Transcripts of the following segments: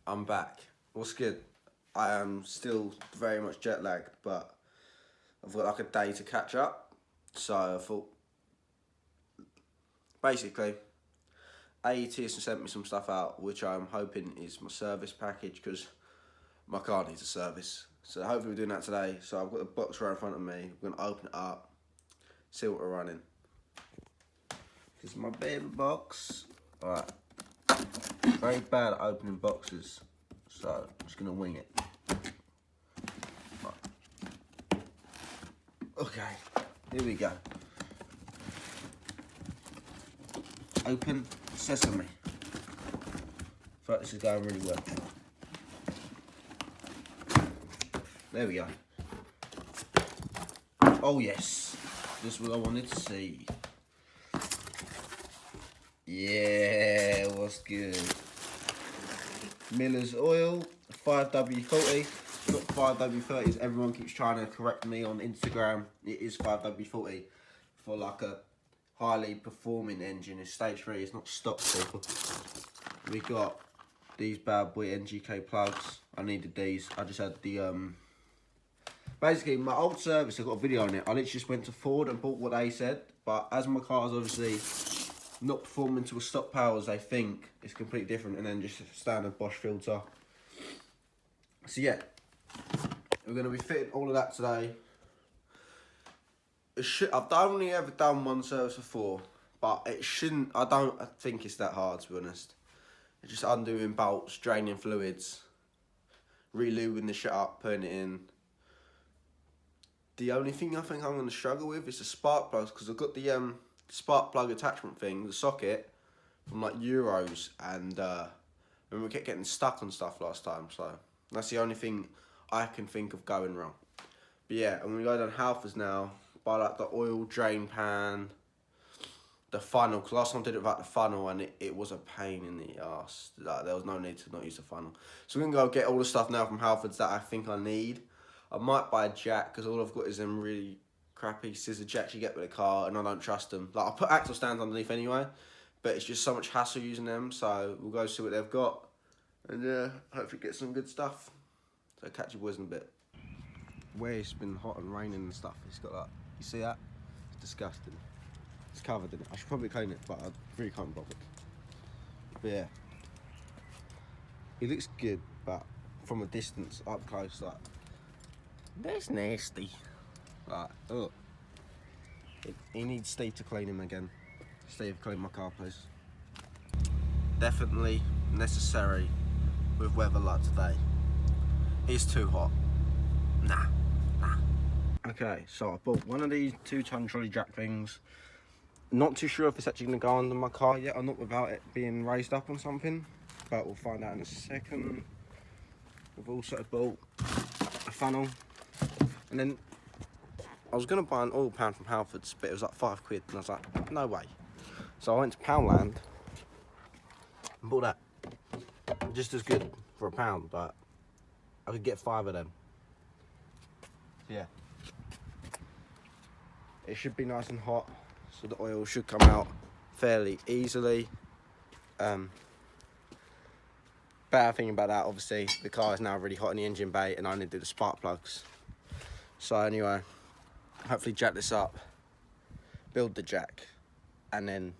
I'm back. What's good? I am still very much jet lagged, but I've got like a day to catch up. So I thought, basically, Aet has sent me some stuff out, which I'm hoping is my service package, because my car needs a service. So hopefully we're doing that today. So I've got the box right in front of me. We're going to open it up, see what we're running. This is my baby box. Alright. Very bad at opening boxes, so I'm just going to wing it. Right. Okay, here we go. Open sesame. I thought this is going really well. There we go. Oh yes, this is what I wanted to see. Yeah, what's good? Miller's oil, 5W40. Not 5W30, everyone keeps trying to correct me on Instagram. It is 5W40 for like a highly performing engine. It's stage 3, it's not stock people. We got these bad boy NGK plugs. I needed these. I just had the basically my old service, I got a video on it. I literally just went to Ford and bought what they said, but as my car's obviously not performing to a stock power as they think, it's completely different, and then just a standard Bosch filter. So yeah, we're going to be fitting all of that today. I've only ever done one service before, but it shouldn't, I think it's that hard, to be honest. It's just undoing bolts, draining fluids, re-lubing the shit up, putting it in. The only thing I think I'm going to struggle with is the spark plugs, because I've got the spark plug attachment thing, the socket, from like Euros, and we kept getting stuck on stuff last time, so that's the only thing I can think of going wrong. But yeah, I'm going to go down Halfords now, buy like the oil drain pan, the funnel, because last time I did it without the funnel, and it was a pain in the arse. Like, there was no need to not use the funnel. So we're going to go get all the stuff now from Halfords that I think I need. I might buy a jack, because all I've got is them really crappy scissor jacks you get with a car, and I don't trust them. Like, I put axle stands underneath anyway, but it's just so much hassle using them, so we'll go see what they've got, and yeah, hopefully get some good stuff. So catch you boys in a bit. Where it's been hot and raining and stuff, it's got like, you see that? It's disgusting. It's covered in it. I should probably clean it, but I really can't bother. But yeah, it looks good, but from a distance, up close, like, that's nasty. Like, oh, he needs Steve to clean him again. Steve, clean my car, please. Definitely necessary with weather like today. It's too hot. Nah. Okay, so I bought one of these 2-ton trolley jack things. Not too sure if it's actually going to go under my car yet or not without it being raised up on something, but we'll find out in a second. We've also bought a funnel, and then I was going to buy an oil pan from Halfords, but it was like £5, and I was like, no way. So I went to Poundland and bought that. Just as good for £1, but I could get 5 of them. Yeah. It should be nice and hot, so the oil should come out fairly easily. Bad thing about that, obviously, the car is now really hot in the engine bay, and I need to do the spark plugs. So anyway, hopefully jack this up, build the jack, and then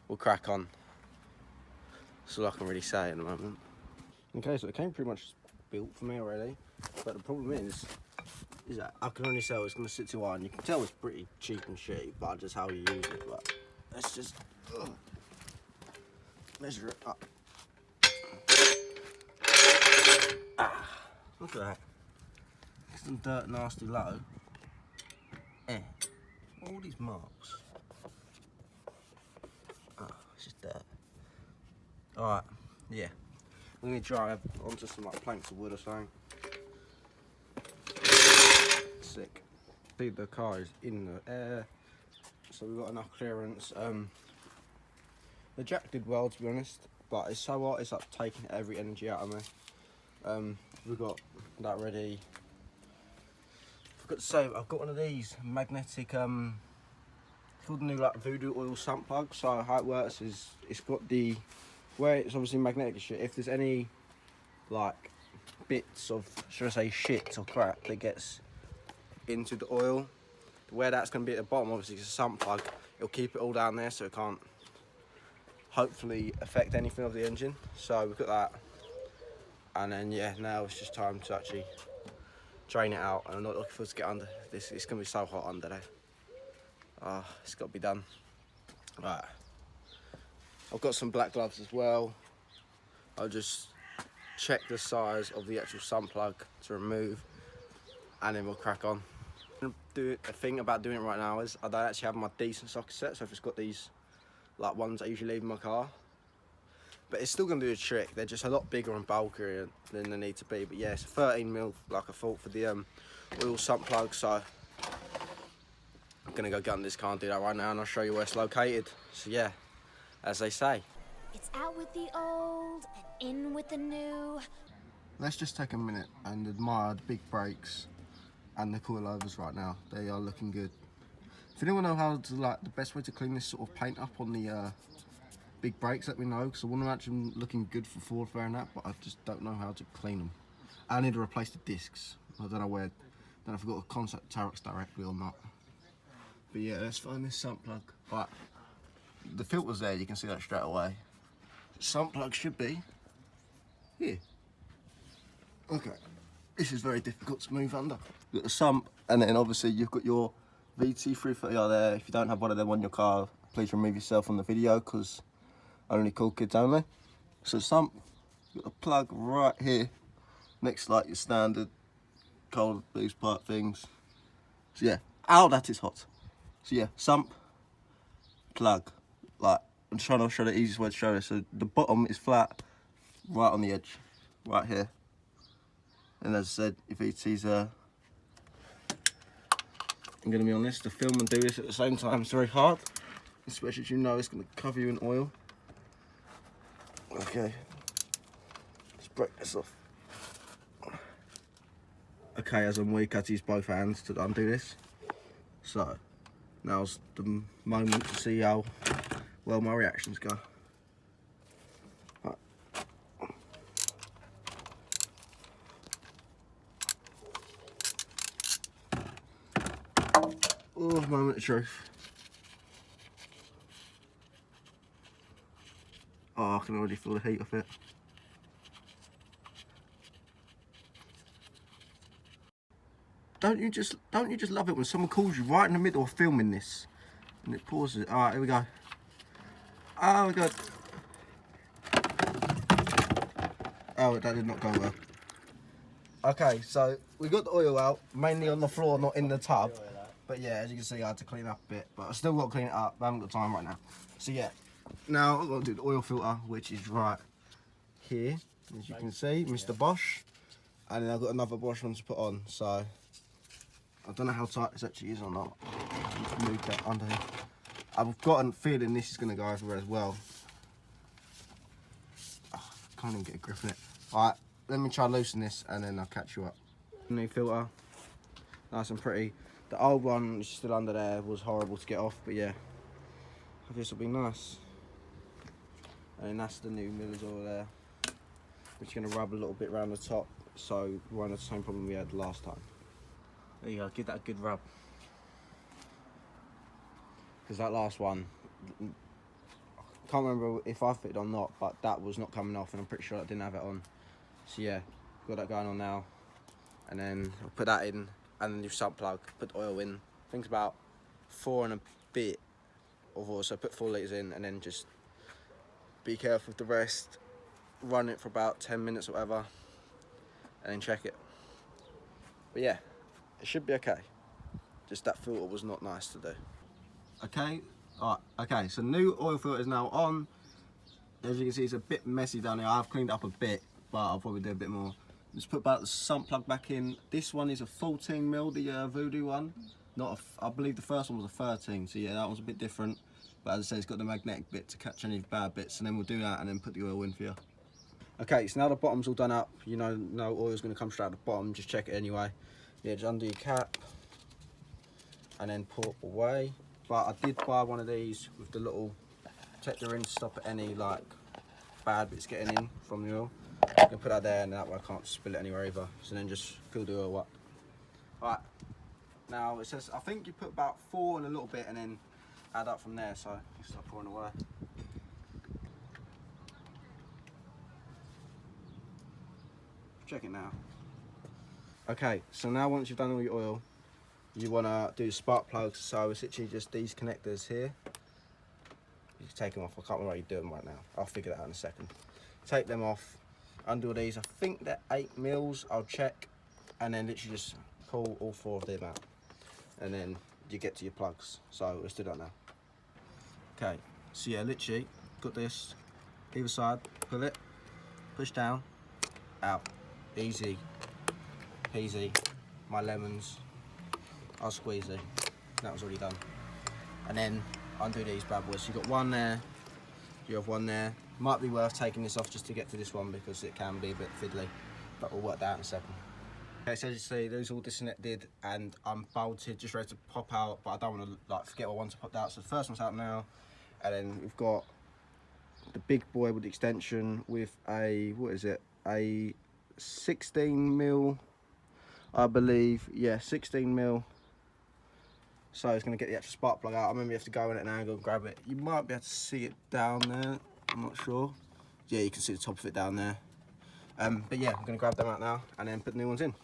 we'll crack on. That's all I can really say at the moment. Okay, so it came pretty much built for me already, but the problem is that I can only sell it's going to sit too hard, and you can tell it's pretty cheap and shitty by just how you use it, but let's just measure it up. Look at that. Some dirt nasty low. All these marks. It's just dirt. Alright, yeah. I'm going to drive onto some like planks of wood or something. Sick. See, the car is in the air, so we've got enough clearance. The jack did well, to be honest, but it's so hot, it's like taking every energy out of me. We've got that ready. Forgot to say, I've got one of these magnetic, it's called the new like Voodoo oil sump plug. So how it works is it's got the where it's obviously magnetic and shit, if there's any like bits of, should I say, shit or crap that gets into the oil, where that's going to be at the bottom, obviously it's a sump plug, it'll keep it all down there so it can't hopefully affect anything of the engine. So we've got that, and then yeah, now it's just time to actually drain it out, and I'm not looking forward to get under this. It's going to be so hot under there. It's got to be done. Right, I've got some black gloves as well. I'll just check the size of the actual sump plug to remove, and then we'll crack on. The thing about doing it right now is I don't actually have my decent socket set, so I've just got these like ones I usually leave in my car, but it's still going to do a trick. They're just a lot bigger and bulkier than they need to be. But yeah, it's a 13mm like I thought for the oil sump plug, so I'm going to go get in this car and do that right now, and I'll show you where it's located. So yeah, as they say, it's out with the old and in with the new. let's just take a minute and admire the big brakes and the coilovers right now. They are looking good. If anyone knows how to, like, the best way to clean this sort of paint up on the big brakes, let me know, because I want them actually looking good for forward fare and that, but I just don't know how to clean them. I need to replace the discs. I don't know where, don't know if I've got to contact Tarex directly or not. But yeah, let's find this sump plug. Right, the filter's there, you can see that straight away. The sump plug should be here. Okay, this is very difficult to move under. You've got the sump, and then obviously you've got your VT 330R there. If you don't have one of them on your car, please remove yourself from the video, because only cool kids only. So sump, you've got a plug right here, next to like your standard cold boost pipe things. So yeah, ow, that is hot. So yeah, sump, plug. Like, I'm trying to show the easiest way to show this. So the bottom is flat, right on the edge, right here. And as I said, your VT's I'm going to be honest, to film and do this at the same time is very hard, especially as you know it's going to cover you in oil. Okay, let's break this off. Okay, as I'm weak, I had to use both hands to undo this. So, now's the moment to see how well my reactions go. Right. Oh, moment of truth. Oh, I can already feel the heat of it. Don't you just love it when someone calls you right in the middle of filming this and it pauses? All right, here we go. Oh my god. Oh, that did not go well. Okay, so we got the oil out, mainly on the floor, not in the tub. But yeah, as you can see, I had to clean up a bit, but I still got to clean it up. I haven't got time right now. So yeah, now I've got to do the oil filter, which is right here, as you can see, Mr. Bosch. And then I've got another Bosch one to put on, so I don't know how tight this actually is or not. Just move that under here. I've got a feeling this is going to go everywhere as well. Oh, can't even get a grip on it. Alright, let me try loosen this and then I'll catch you up. New filter, nice and pretty. The old one is still under there, was horrible to get off, but yeah, I think this will be nice. And then that's the new Miller's oil there. We're just going to rub a little bit around the top so we won't have the same problem we had last time. There you go, give that a good rub. Because that last one, I can't remember if I fitted or not, but that was not coming off and I'm pretty sure I didn't have it on. So yeah, got that going on now. And then I'll put that in and then new sump plug, put the oil in. I think it's about 4 and a bit of oil, so put 4 litres in and then just be careful with the rest. Run it for about 10 minutes or whatever and then check it. But yeah, it should be okay. Just that filter was not nice to do. Okay, alright, okay, so new oil filter is now on. As you can see, it's a bit messy down here. I've cleaned it up a bit, but I'll probably do a bit more. Just put back the sump plug back in. This one is a 14mm, the Voodoo one. Not I believe the first one was a 13, so yeah, that one's a bit different. But as I say, it's got the magnetic bit to catch any bad bits, and then we'll do that and then put the oil in for you. Okay, so now the bottom's all done up. You know, no oil's going to come straight out the bottom. Just check it anyway. Yeah, just undo your cap and then pull away. But I did buy one of these with the little protector in to stop any like bad bits getting in from the oil. I'm gonna put that there, and that way I can't spill it anywhere either. So then just fill the oil up. Right, now it says, I think you put about 4 in a little bit and then add up from there, so you start pouring away. Check it now. Okay, so now once you've done all your oil, you want to do spark plugs. So it's literally just these connectors here. You can take them off. I can't remember how you do them right now. I'll figure that out in a second. Take them off, undo these. I think they're 8 mils. I'll check, and then literally just pull all 4 of them out, and then you get to your plugs. So let's do that now. Okay, so yeah, literally got this either side. Pull it, push down, out. Easy peasy. My lemons are squeezy. That was already done. And then undo these bad boys. So you've got one there, you have one there. Might be worth taking this off just to get to this one because it can be a bit fiddly, but we'll work that out in a second. Okay, so as you see, those all disconnected and I'm bolted, just ready to pop out, but I don't want to like forget what one to pop out. So the first one's out now, and then we've got the big boy with the extension with a, what is it, a 16 mil, I believe. Yeah, 16 mil. So it's going to get the actual spark plug out. I remember you have to go in at an angle and grab it. You might be able to see it down there, I'm not sure. Yeah, you can see the top of it down there. But yeah, I'm going to grab them out now and then put the new ones in.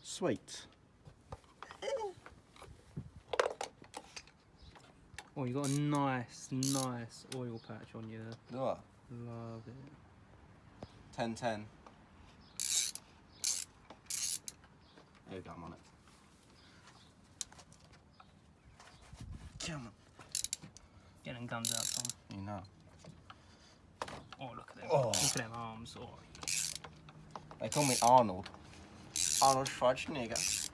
Sweet. Oh, you got a nice oil patch on you there. What? Love it. 10-10. There we go, I'm on it. Come on. Get them guns out, Tom. You know. Oh, look at them. Oh. Look at them arms. Oh. They call me Arnold. Arnold Schwarzenegger.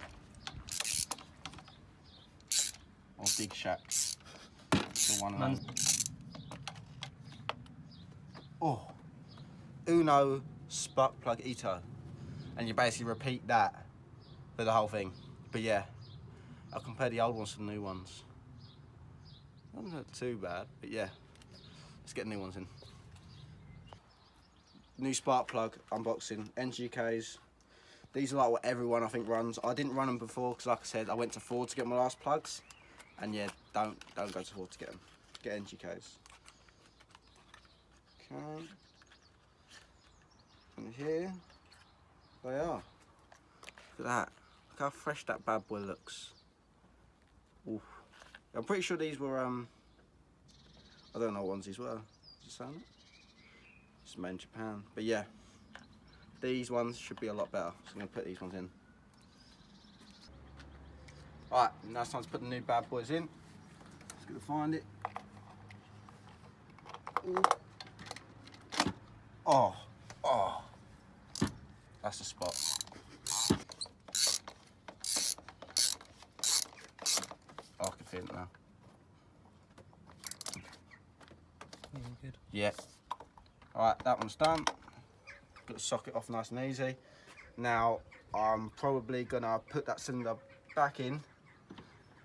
Or Big Shack. The one and only. Oh. Uno spark plug Ito. And you basically repeat that for the whole thing. But yeah, I'll compare the old ones to the new ones. Not too bad, but yeah. Let's get new ones in. New spark plug unboxing, NGKs. These are like what everyone I think runs. I didn't run them before because, like I said, I went to Ford to get my last plugs, and yeah, don't go to Ford to get them. Get NGKs. Okay. And here they are. Look at that. Look how fresh that bad boy looks. Oof. I'm pretty sure these were I don't know what ones these were. Does it sound it? It's made in Japan. But yeah, these ones should be a lot better. So I'm going to put these ones in. Alright, now it's time to put the new bad boys in. Just going to find it. Oh, oh. That's the spot. Oh, I can feel it now. Yeah, good. Yeah. Alright, that one's done. Got the socket off nice and easy. Now, I'm probably gonna put that cylinder back in,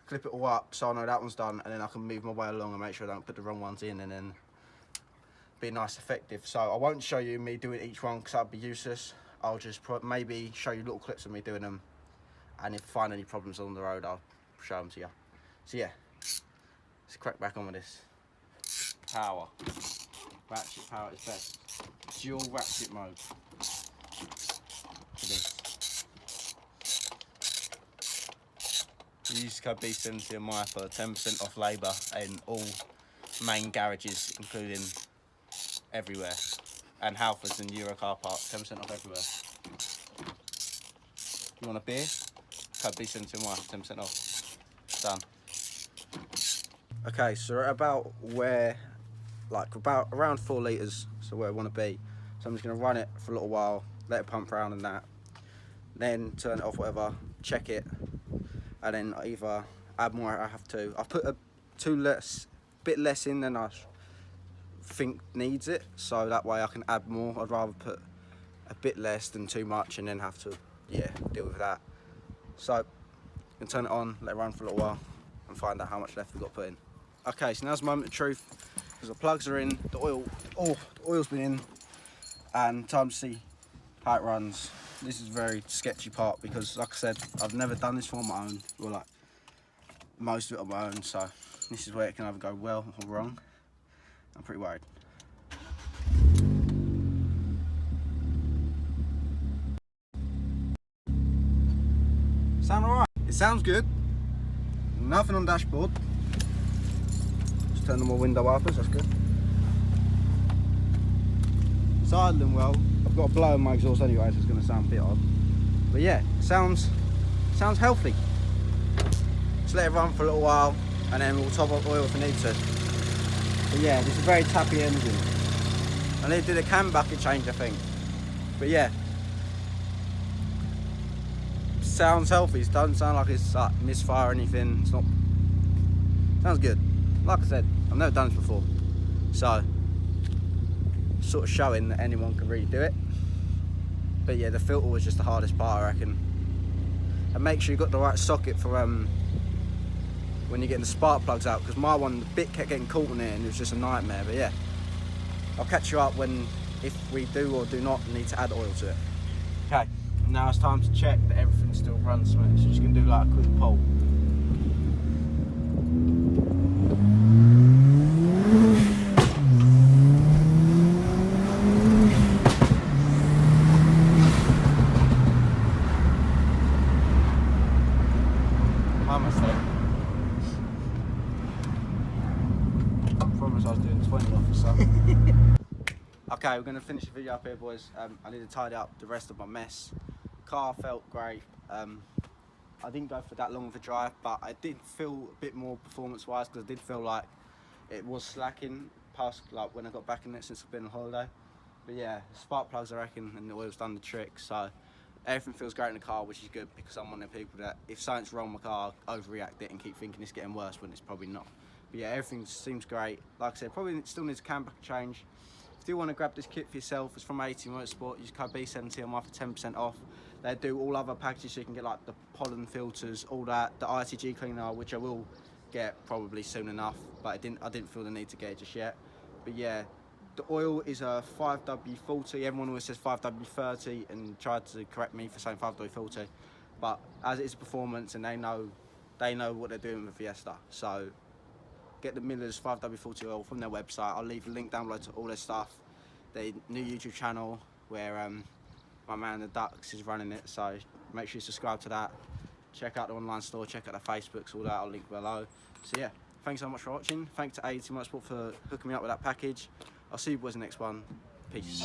clip it all up so I know that one's done, and then I can move my way along and make sure I don't put the wrong ones in and then be nice effective. So I won't show you me doing each one because that'd be useless. I'll just maybe show you little clips of me doing them, and if I find any problems on the road, I'll show them to you. So yeah, let's crack back on with this. Power. Ratchet power is best. Dual ratchet mode. For this. Use code B70MI for 10% off labour in all main garages, including everywhere. And Halfords and Euro car park, 10% off everywhere. You want a beer? Code B70MI, 10% off. Done. Okay, so we're at about where, like about around 4 litres, so where I want to be. So I'm just going to run it for a little while, let it pump around and that, then turn it off, whatever, check it, and then either add more if I have to. I've put a bit less in than I think needs it, so that way I can add more. I'd rather put a bit less than too much and then have to, yeah, deal with that. So I'm going to turn it on, let it run for a little while, and find out how much left we've got to put in. Okay, so now's the moment of truth. because the plugs are in, the oil's been in, and time to see how it runs. This is a very sketchy part because, like I said, I've never done this for my own, or like most of it on my own, so this is where it can either go well or wrong. I'm pretty worried. Sound alright? It sounds good. Nothing on dashboard. Just turn on my window wipers, that's good. It's idling well. I've got a blow in my exhaust anyway, so it's going to sound a bit odd. But yeah, sounds healthy. Just let it run for a little while, and then we'll top up oil if we need to. But yeah, this is a very tappy engine. I need to do the cam bucket change, I think. But yeah. Sounds healthy. It doesn't sound like it's like misfire or anything. It's not. Sounds good. Like I said, I've never done this before, so sort of showing that anyone can really do it. But yeah, the filter was just the hardest part, I reckon. And make sure you got the right socket for when you're getting the spark plugs out, because my one, the bit kept getting caught in it and it was just a nightmare. But yeah, I'll catch you up if we do or do not need to add oil to it. Okay. Now it's time to check that everything still runs smooth, so just gonna do like a quick pull. My mistake. I promise I was doing 20 off or something. Okay, we're gonna finish the video up here, boys. I need to tidy up the rest of my mess. Car felt great. I didn't go for that long of a drive, but I did feel a bit more performance-wise, because I did feel like it was slacking past like when I got back in it since I've been on holiday. But yeah, spark plugs, I reckon, and the oil's done the trick. So everything feels great in the car, which is good, because I'm one of the people that if something's wrong with my car, I overreact it and keep thinking it's getting worse when it's probably not. But yeah, everything seems great. Like I said, probably still needs a cam bucket change. If you want to grab this kit for yourself, it's from Aet Motorsport. Use code B70 on for 10% off. They do all other packages, so you can get like the pollen filters, all that, the ITG cleaner, which I will get probably soon enough, but I didn't feel the need to get it just yet. But yeah, the oil is a 5W40. Everyone always says 5W30 and tried to correct me for saying 5W40, but as it is performance, and they know what they're doing with Fiesta. So get the Miller's 5W40 oil from their website. I'll leave a link down below to all their stuff. Their new YouTube channel where my man the Ducks is running it, so make sure you subscribe to that. Check out the online store, check out the Facebooks, all that, I'll link below. So yeah, thanks so much for watching. Thanks to Aet Motorsport for hooking me up with that package. I'll see you boys in the next one. Peace.